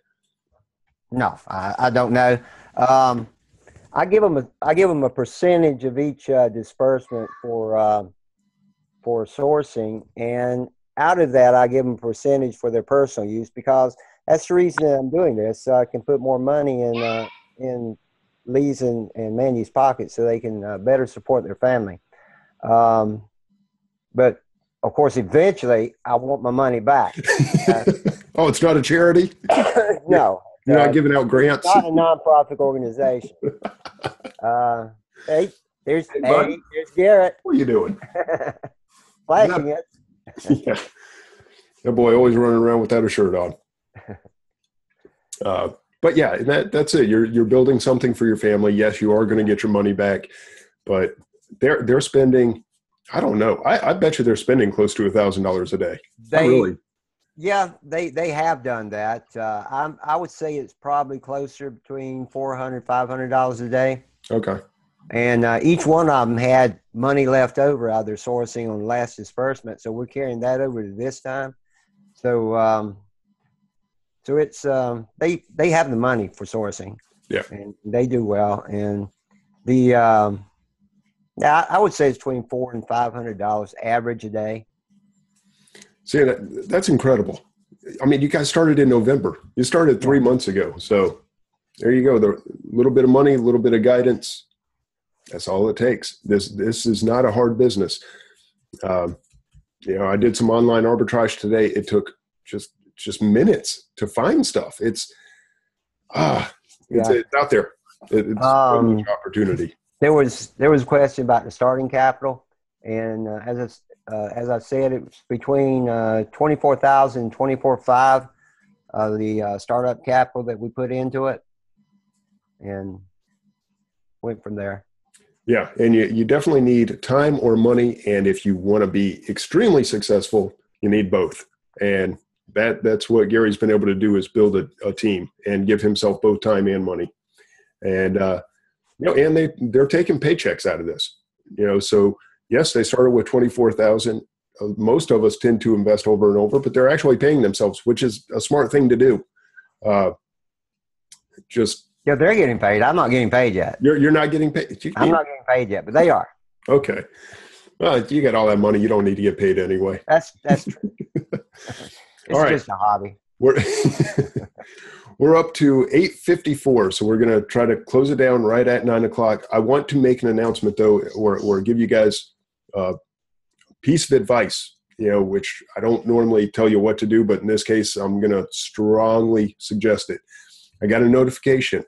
No, I don't know. I give them a percentage of each disbursement for sourcing, and out of that, I give them a percentage for their personal use because that's the reason that I'm doing this. So I can put more money in Lee's and Mandy's pockets so they can better support their family. But of course, eventually, I want my money back. Oh, it's not a charity? No. You're not giving out grants? Not a nonprofit organization. Hey, there's Garrett. What are you doing? Flashing it. Yeah. That boy always running around without a shirt on. But yeah, that's it. You're building something for your family. Yes, you are going to get your money back, but they're spending, I don't know. I bet you they're spending close to $1,000 a day. Really? Yeah, they have done that. I would say it's probably closer between $400, $500 a day. Okay. And each one of them had money left over out of their sourcing on the last disbursement, so we're carrying that over to this time. So, so it's they have the money for sourcing. Yeah, and they do well. And the I would say it's between $400 and $500 average a day. See, that's incredible. I mean, you guys started in November. You started 3 months ago. So there you go. The little bit of money, a little bit of guidance. That's all it takes. This is not a hard business. I did some online arbitrage today. It took just minutes to find stuff. It's out there. It's so much opportunity. There was a question about the starting capital, and as I said, it was between $24,000 and $24,500. of the startup capital that we put into it, and went from there. Yeah, and you definitely need time or money, and if you want to be extremely successful, you need both. And that's what Gary's been able to do, is build a team and give himself both time and money. And and they're taking paychecks out of this. So yes, they started with 24,000. Most of us tend to invest over and over, but they're actually paying themselves, which is a smart thing to do. Yeah, they're getting paid. I'm not getting paid yet. You're not getting paid. I'm not getting paid yet, but they are. Okay. Well, you got all that money. You don't need to get paid anyway. That's true. It's just a hobby. We're up to 8:54, so we're going to try to close it down right at 9 o'clock. I want to make an announcement, though, or give you guys a piece of advice, which I don't normally tell you what to do, but in this case, I'm going to strongly suggest it. I got a notification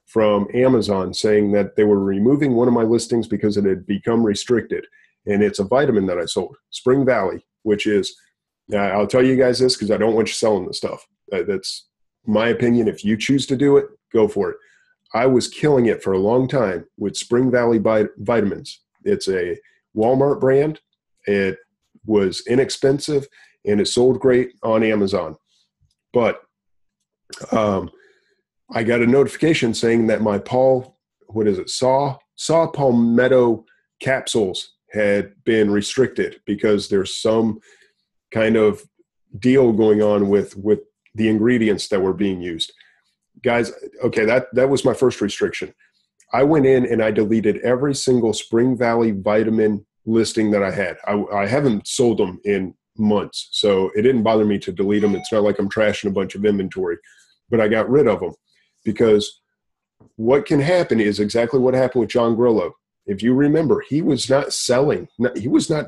from Amazon saying that they were removing one of my listings because it had become restricted, and it's a vitamin that I sold, Spring Valley, which is, I'll tell you guys this because I don't want you selling the stuff. That's my opinion. If you choose to do it, go for it. I was killing it for a long time with Spring Valley vitamins. It's a Walmart brand. It was inexpensive, and it sold great on Amazon. But I got a notification saying that my saw palmetto capsules had been restricted because there's some kind of deal going on with the ingredients that were being used. Guys, okay, that was my first restriction. I went in and I deleted every single Spring Valley vitamin listing that I had. I haven't sold them in months, so it didn't bother me to delete them. It's not like I'm trashing a bunch of inventory, but I got rid of them because what can happen is exactly what happened with John Grillo. If you remember, he was not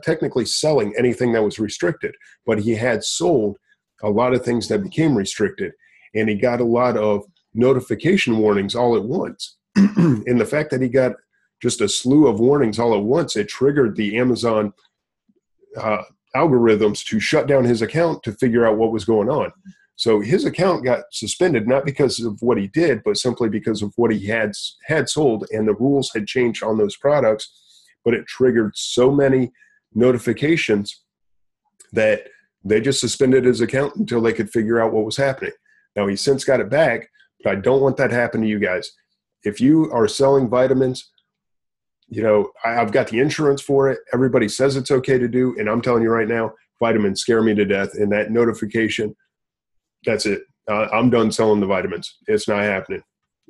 technically selling anything that was restricted, but he had sold a lot of things that became restricted, and he got a lot of notification warnings all at once. And the fact that he got just a slew of warnings all at once, it triggered the Amazon algorithms to shut down his account to figure out what was going on. So his account got suspended, not because of what he did, but simply because of what he had sold, and the rules had changed on those products. But it triggered so many notifications that they just suspended his account until they could figure out what was happening. Now, he's since got it back, but I don't want that to happen to you guys. If you are selling vitamins, I've got the insurance for it. Everybody says it's okay to do, and I'm telling you right now, vitamins scare me to death. And that notification, that's it. I'm done selling the vitamins. It's not happening.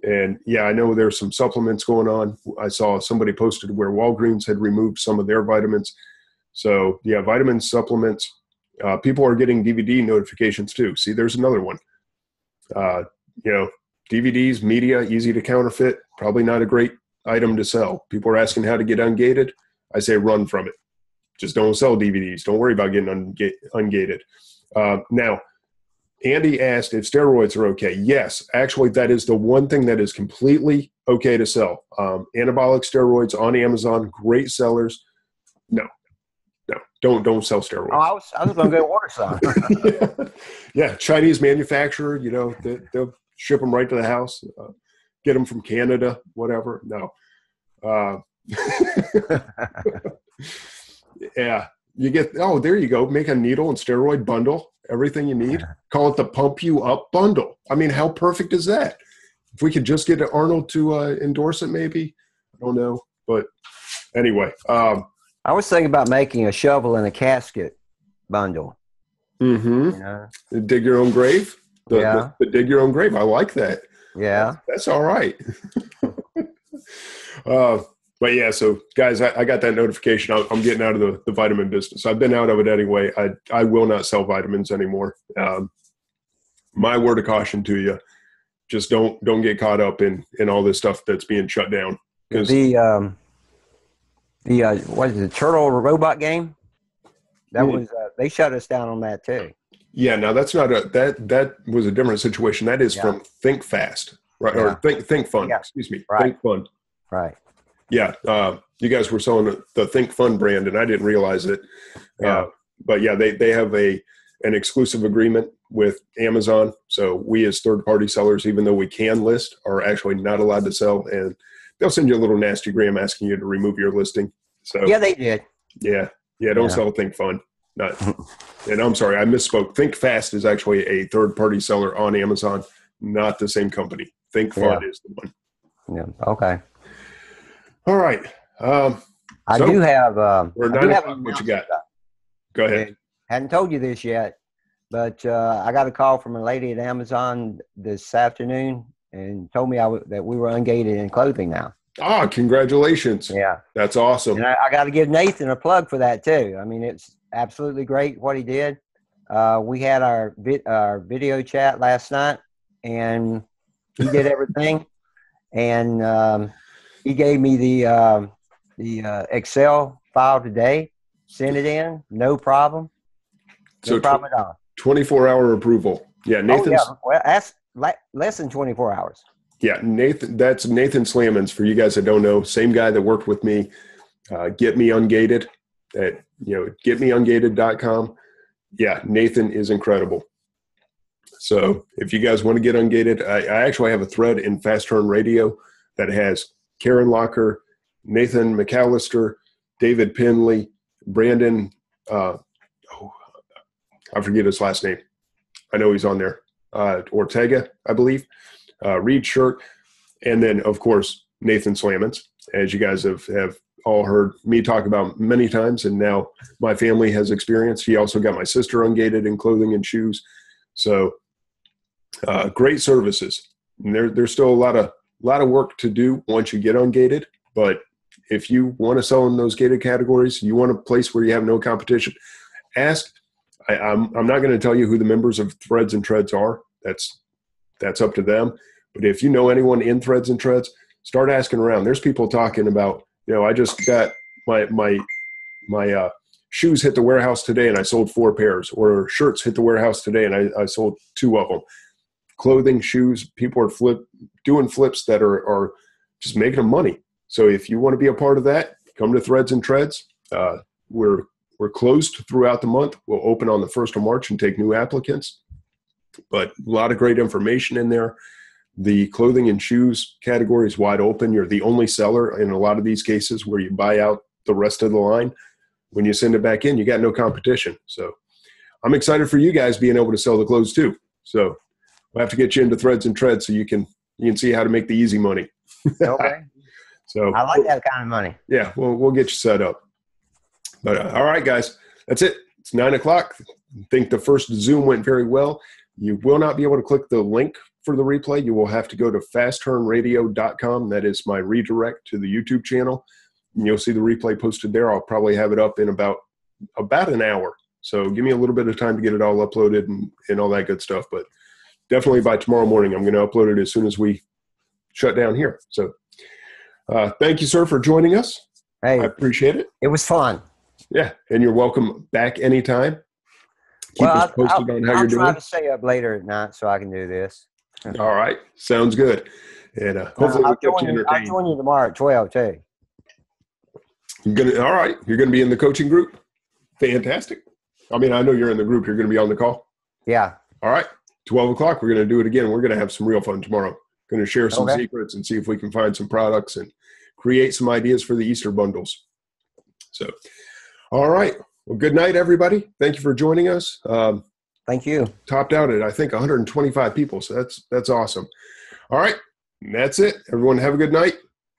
And yeah, I know there's some supplements going on. I saw somebody posted where Walgreens had removed some of their vitamins. So yeah, vitamins, supplements. People are getting DVD notifications too. See, there's another one. DVDs, media, easy to counterfeit. Probably not a great item to sell. People are asking how to get ungated. I say run from it. Just don't sell DVDs. Don't worry about getting ungated. Now, Andy asked if steroids are okay. Yes, actually, that is the one thing that is completely okay to sell. Anabolic steroids on Amazon, great sellers. No, don't sell steroids. Oh, I was going to go order some. Yeah, Chinese manufacturer. They'll ship them right to the house. Get them from Canada, whatever. No. Yeah, you get. Oh, there you go. Make a needle and steroid bundle. Everything you need. Call it the Pump You Up bundle. I mean, how perfect is that? If we could just get Arnold to endorse it, maybe. I don't know, but anyway. I was thinking about making a shovel and a casket bundle. Mm-hmm. Dig your own grave. The dig your own grave. I like that. Yeah, that's all right. But yeah, so guys, I got that notification. I'm getting out of the vitamin business. I've been out of it anyway. I will not sell vitamins anymore. My word of caution to you: just don't get caught up in all this stuff that's being shut down. Because what is it, the Turtle Robot game? That was they shut us down on that too. Yeah, now that's not that was a different situation. That is from Think Fast, right? Or Think Fun. Yeah. Excuse me, right. Think Fun. Right. Yeah, you guys were selling the Think Fun brand, and I didn't realize it. Yeah. But yeah, they have an exclusive agreement with Amazon, So we as third-party sellers, even though we can list, are actually not allowed to sell. And they'll send you a little nasty gram asking you to remove your listing. So Yeah, they did. Yeah. Don't sell Think Fun. Not. And I'm sorry, I misspoke. Think Fast is actually a third-party seller on Amazon, not the same company. Think Fun is the one. Yeah. Okay. All right. I do have. We're 9 o'clock. What you got? Go ahead. Hadn't told you this yet, but I got a call from a lady at Amazon this afternoon and told me that we were ungated in clothing now. Ah, congratulations. Yeah. That's awesome. And I got to give Nathan a plug for that too. I mean, it's absolutely great what he did. We had our video chat last night, and he did everything. And he gave me the Excel file today, sent it in, no problem. No problem at all. 24-hour approval. Yeah, Nathan's. Oh, yeah. Well, that's less than 24 hours. Yeah, Nathan. That's Nathan Slammons. For you guys that don't know, same guy that worked with me. Get Me Ungated at getmeungated.com. Yeah, Nathan is incredible. So if you guys want to get ungated, I actually have a thread in Fast Turn Radio that has Karen Locker, Nathan McAllister, David Penley, Brandon. I forget his last name. I know he's on there. Ortega, I believe. Reed Shirk, and then, of course, Nathan Slammons, as you guys have all heard me talk about many times, and now my family has experienced. He also got my sister ungated in clothing and shoes. So great services. And there's still a lot of work to do once you get ungated, but if you want to sell in those gated categories, you want a place where you have no competition, ask. I'm not going to tell you who the members of Threads and Treads are. That's up to them. But if you know anyone in Threads and Treads, start asking around. There's people talking about, I just got my shoes hit the warehouse today and I sold 4 pairs, or shirts hit the warehouse today and I sold 2 of them. Clothing, shoes, people are doing flips that are just making them money. So if you want to be a part of that, come to Threads and Treads. We're closed throughout the month. We'll open on the 1st of March and take new applicants. But a lot of great information in there. The clothing and shoes category is wide open. You're the only seller in a lot of these cases where you buy out the rest of the line. When you send it back in, you got no competition. So I'm excited for you guys being able to sell the clothes too. So we'll have to get you into Threads and Treads so you can see how to make the easy money. Okay. So I like that kind of money. Yeah, we'll get you set up. But all right, guys, that's it. It's 9 o'clock. I think the first Zoom went very well. You will not be able to click the link for the replay. You will have to go to fastturnradio.com. That is my redirect to the YouTube channel. And you'll see the replay posted there. I'll probably have it up in about an hour. So give me a little bit of time to get it all uploaded and all that good stuff. But definitely by tomorrow morning, I'm going to upload it as soon as we shut down here. So thank you, sir, for joining us. Hey, I appreciate it. It was fun. Yeah, and you're welcome back anytime. Keep us posted on how you're doing. I'll try to stay up later at night so I can do this. All right. Sounds good. And hopefully we'll get you entertained. I'll join you tomorrow at 12 too. All right. You're going to be in the coaching group? Fantastic. I mean, I know you're in the group. You're going to be on the call? Yeah. All right. 12 o'clock. We're going to do it again. We're going to have some real fun tomorrow. Going to share some secrets and see if we can find some products and create some ideas for the Easter bundles. So, all right. Well, good night, everybody. Thank you for joining us. Thank you. Topped out at, I think, 125 people. So that's awesome. All right. And that's it. Everyone have a good night.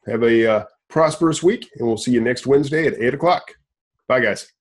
Have a prosperous week, and we'll see you next Wednesday at 8 o'clock. Bye, guys.